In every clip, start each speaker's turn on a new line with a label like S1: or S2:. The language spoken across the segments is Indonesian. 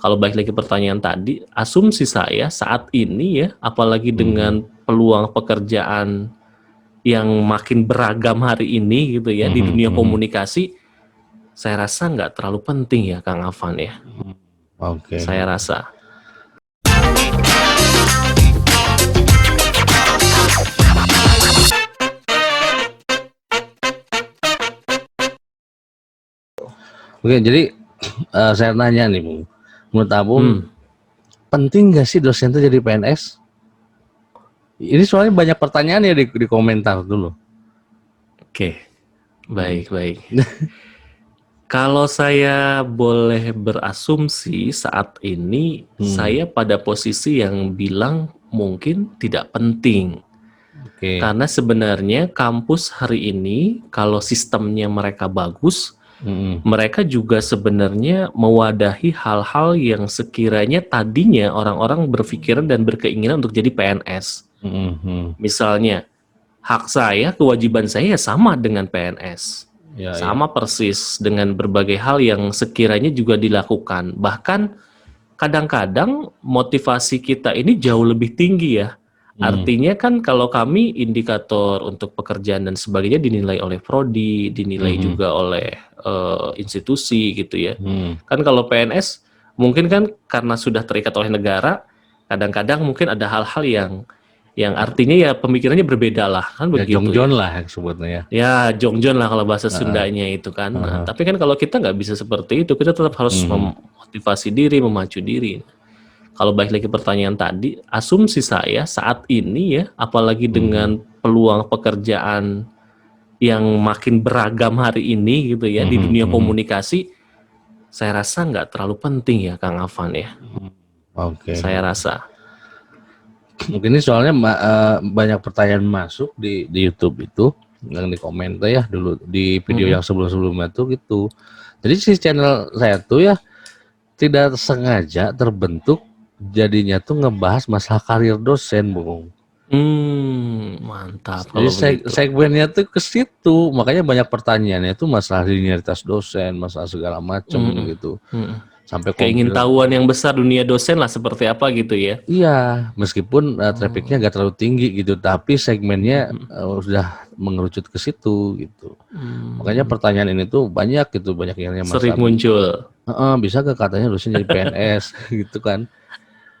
S1: kalau balik lagi pertanyaan tadi, asumsi saya saat ini ya, apalagi
S2: Mhm.
S1: dengan peluang pekerjaan yang makin beragam hari ini gitu ya di dunia komunikasi, saya rasa nggak terlalu penting ya Kang Afan ya.
S2: Oke.
S1: Saya rasa.
S2: Oke, jadi saya nanya nih, Bung. Menurut Abung, penting nggak sih dosen itu jadi PNS? Ini soalnya banyak pertanyaan ya di komentar dulu.
S1: Oke, baik. Kalau saya boleh berasumsi saat ini, saya pada posisi yang bilang mungkin tidak penting.
S2: Oke.
S1: Karena sebenarnya kampus hari ini, kalau sistemnya mereka bagus, mereka juga sebenarnya mewadahi hal-hal yang sekiranya tadinya orang-orang berpikiran dan berkeinginan untuk jadi PNS. Misalnya, hak saya, kewajiban saya sama dengan PNS.
S2: Ya,
S1: Sama persis dengan berbagai hal yang sekiranya juga dilakukan. Bahkan kadang-kadang motivasi kita ini jauh lebih tinggi ya. Artinya kan kalau kami indikator untuk pekerjaan dan sebagainya dinilai oleh prodi, dinilai juga oleh institusi gitu ya. Kan kalau PNS mungkin kan karena sudah terikat oleh negara, kadang-kadang mungkin ada hal-hal yang artinya ya pemikirannya berbeda lah kan
S2: ya
S1: begitu
S2: jongjon
S1: ya.
S2: lah yang sebutnya ya.
S1: Ya jongjon lah kalau bahasa Sundanya itu kan. Nah, tapi kan kalau kita nggak bisa seperti itu, kita tetap harus memotivasi diri, memacu diri. Kalau balik lagi pertanyaan tadi, asumsi saya saat ini ya, apalagi dengan peluang pekerjaan yang makin beragam hari ini gitu ya di dunia komunikasi, saya rasa nggak terlalu penting ya Kang Afan ya.
S2: Oke.
S1: Saya rasa.
S2: Mungkin ini soalnya banyak pertanyaan masuk di YouTube itu yang di komentar ya dulu di video yang sebelum-sebelumnya tuh gitu. Jadi si channel saya tuh ya tidak sengaja terbentuk jadinya tuh ngebahas masalah karir dosen, Bung.
S1: Mantap
S2: Jadi
S1: kalau begitu.
S2: segmennya tuh ke situ, makanya banyak pertanyaannya tuh masalah linearitas dosen, masalah segala macam gitu. Sampai
S1: Keingintahuan yang besar dunia dosen lah seperti apa gitu ya.
S2: Iya, meskipun trafficnya nggak terlalu tinggi gitu, tapi segmennya sudah mengerucut ke situ gitu. Makanya pertanyaan ini tuh banyak gitu, banyak yang
S1: Sering
S2: masalah.
S1: muncul.
S2: Bisa gak katanya dosen jadi PNS gitu kan?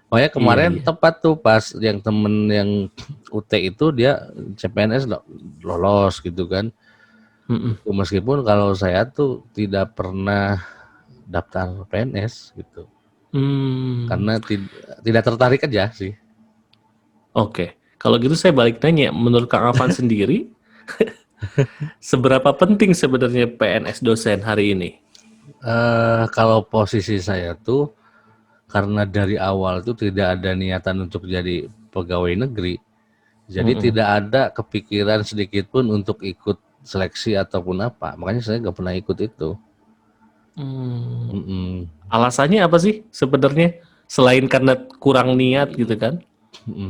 S2: Makanya
S1: Iya,
S2: kemarin
S1: iya.
S2: tepat tuh pas yang temen yang UT itu dia CPNS lolos gitu kan. Gitu. Meskipun kalau saya tuh tidak pernah daftar PNS gitu, karena tidak tertarik aja sih.
S1: Oke. Kalau gitu saya balik nanya, menurut Kang Afan sendiri, seberapa penting sebenarnya PNS dosen hari ini?
S2: Kalau posisi saya tuh karena dari awal tuh tidak ada niatan untuk jadi pegawai negeri, jadi tidak ada kepikiran sedikit pun untuk ikut seleksi ataupun apa. Makanya saya nggak pernah ikut itu.
S1: Alasannya apa sih sebenarnya? Selain karena kurang niat gitu kan?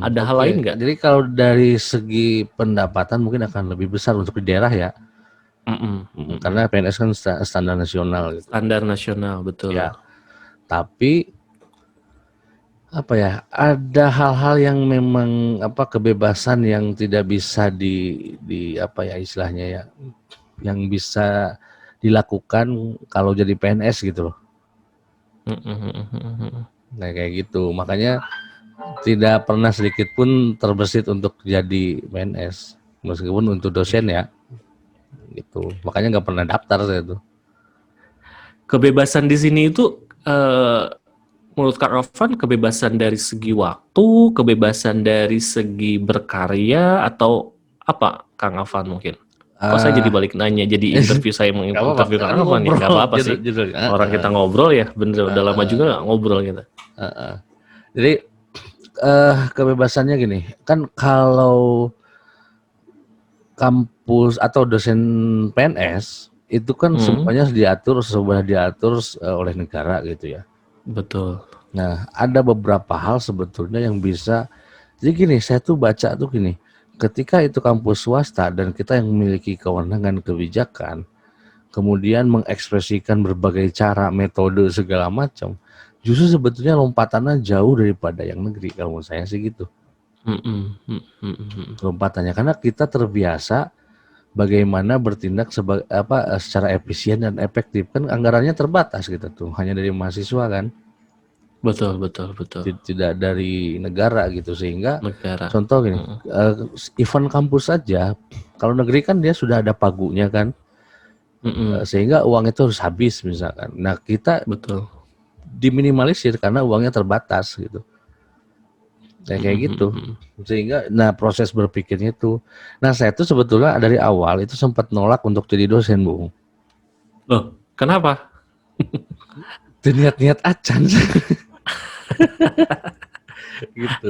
S1: Ada hal lain nggak?
S2: Jadi kalau dari segi pendapatan mungkin akan lebih besar untuk di daerah ya. Karena PNS kan standar nasional gitu.
S1: Standar nasional, betul.
S2: Ya. Tapi apa ya? Ada hal-hal yang memang kebebasan yang tidak bisa di apa ya istilahnya ya, yang bisa dilakukan kalau jadi PNS gitu loh. Nah kayak gitu. Makanya tidak pernah sedikit pun terbersit untuk jadi PNS, meskipun untuk dosen ya. Gitu. Makanya nggak pernah daftar saya tuh.
S1: Kebebasan di sini itu menurut Kak Rovan kebebasan dari segi waktu, kebebasan dari segi berkarya, atau apa Kang Afan mungkin? Kok saya jadi balik nanya, jadi interview saya menginterview Kang Afan nih? Gak apa-apa sih. Orang kita ngobrol ya, bener. Udah lama juga gak ngobrol kita.
S2: Jadi kebebasannya gini, kan kalau kampus atau dosen PNS itu kan semuanya sudah diatur oleh negara gitu ya.
S1: Betul.
S2: Nah, ada beberapa hal sebetulnya yang bisa. Jadi gini, saya tuh baca tuh gini, ketika itu kampus swasta dan kita yang memiliki kewenangan kebijakan, kemudian mengekspresikan berbagai cara, metode segala macam, justru sebetulnya lompatannya jauh daripada yang negeri kalau menurut saya sih gitu. Lompatannya karena kita terbiasa bagaimana bertindak secara efisien dan efektif, kan anggarannya terbatas gitu tuh, hanya dari mahasiswa kan,
S1: Betul.
S2: tidak dari negara gitu, sehingga
S1: Negara.
S2: contoh gini, event kampus saja kalau negeri kan dia sudah ada pagunya kan, sehingga uang itu harus habis misalkan. Nah kita
S1: Betul.
S2: diminimalisir karena uangnya terbatas gitu. Kayak gitu. Sehingga proses berpikirnya itu. Nah, saya tuh sebetulnya dari awal itu sempat nolak untuk jadi dosen, Bung.
S1: Loh, kenapa?
S2: Itu niat-niat acan. Gitu.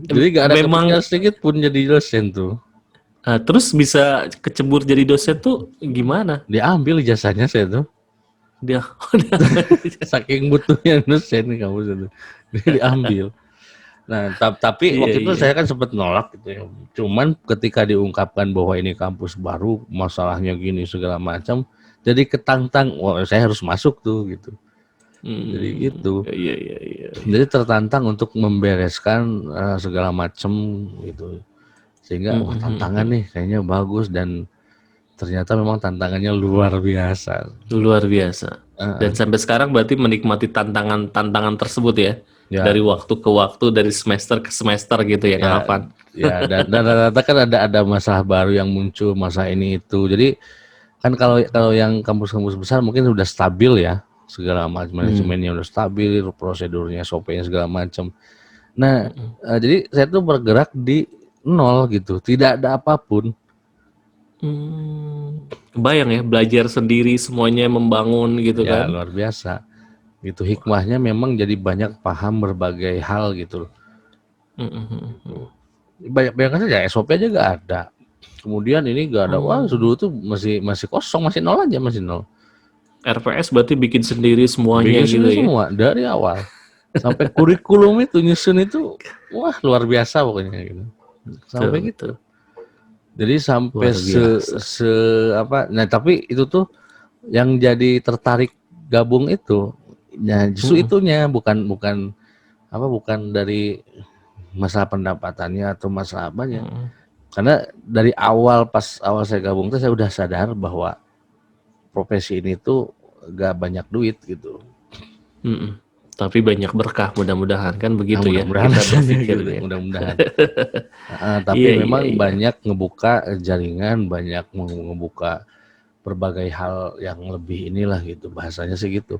S2: Jadi gak ada kepikiran sedikit pun jadi dosen tuh.
S1: Terus bisa kecebur jadi dosen tuh gimana?
S2: Diambil ijazahnya saya tuh.
S1: Dia
S2: Saking butuhnya dosen nih kampus itu. Dia diambil. Nah, tapi waktu itu saya kan sempat nolak gitu ya. Cuman ketika diungkapkan bahwa ini kampus baru, masalahnya gini segala macam, jadi ketantang, wah saya harus masuk tuh gitu. Jadi gitu.
S1: Iya.
S2: Jadi tertantang untuk membereskan segala macam gitu. Sehingga wah tantangan nih kayaknya bagus, dan ternyata memang tantangannya luar biasa.
S1: Luar biasa. Dan sampai sekarang berarti menikmati tantangan tersebut ya. Dari waktu ke waktu, dari semester ke semester gitu ya, Kak Afan.
S2: Ya, dan rata-rata kan ada masalah baru yang muncul, masalah ini itu. Jadi kan kalau yang kampus-kampus besar mungkin sudah stabil ya, segala macam manajemennya udah stabil, prosedurnya, SOP-nya segala macam. Nah, jadi saya tuh bergerak di nol gitu, tidak ada apapun.
S1: Kebayang ya, belajar sendiri semuanya, membangun gitu
S2: Ya,
S1: kan.
S2: luar biasa. Gitu, hikmahnya memang jadi banyak paham berbagai hal gitu. Banyak saja SOP aja gak ada. Kemudian ini gak ada, wah dulu tuh masih kosong, masih nol aja, masih nol.
S1: RPS berarti bikin sendiri semuanya gitu ya.
S2: Semua dari awal sampai kurikulum itu nyusun itu, wah luar biasa pokoknya gitu. Sampai gitu. Jadi sampai nah tapi itu tuh yang jadi tertarik gabung itu, nah justru itunya bukan dari masalah pendapatannya atau masalah apanya. Karena dari pas awal saya gabung tuh saya udah sadar bahwa profesi ini tuh gak banyak duit gitu.
S1: Tapi banyak berkah, mudah-mudahan kan begitu ya.
S2: Mudah-mudahan
S1: Kita berpikir
S2: gitu,
S1: ya.
S2: Mudah-mudahan. Tapi memang banyak ngebuka jaringan, banyak ngebuka berbagai hal yang lebih inilah gitu, bahasanya sih gitu.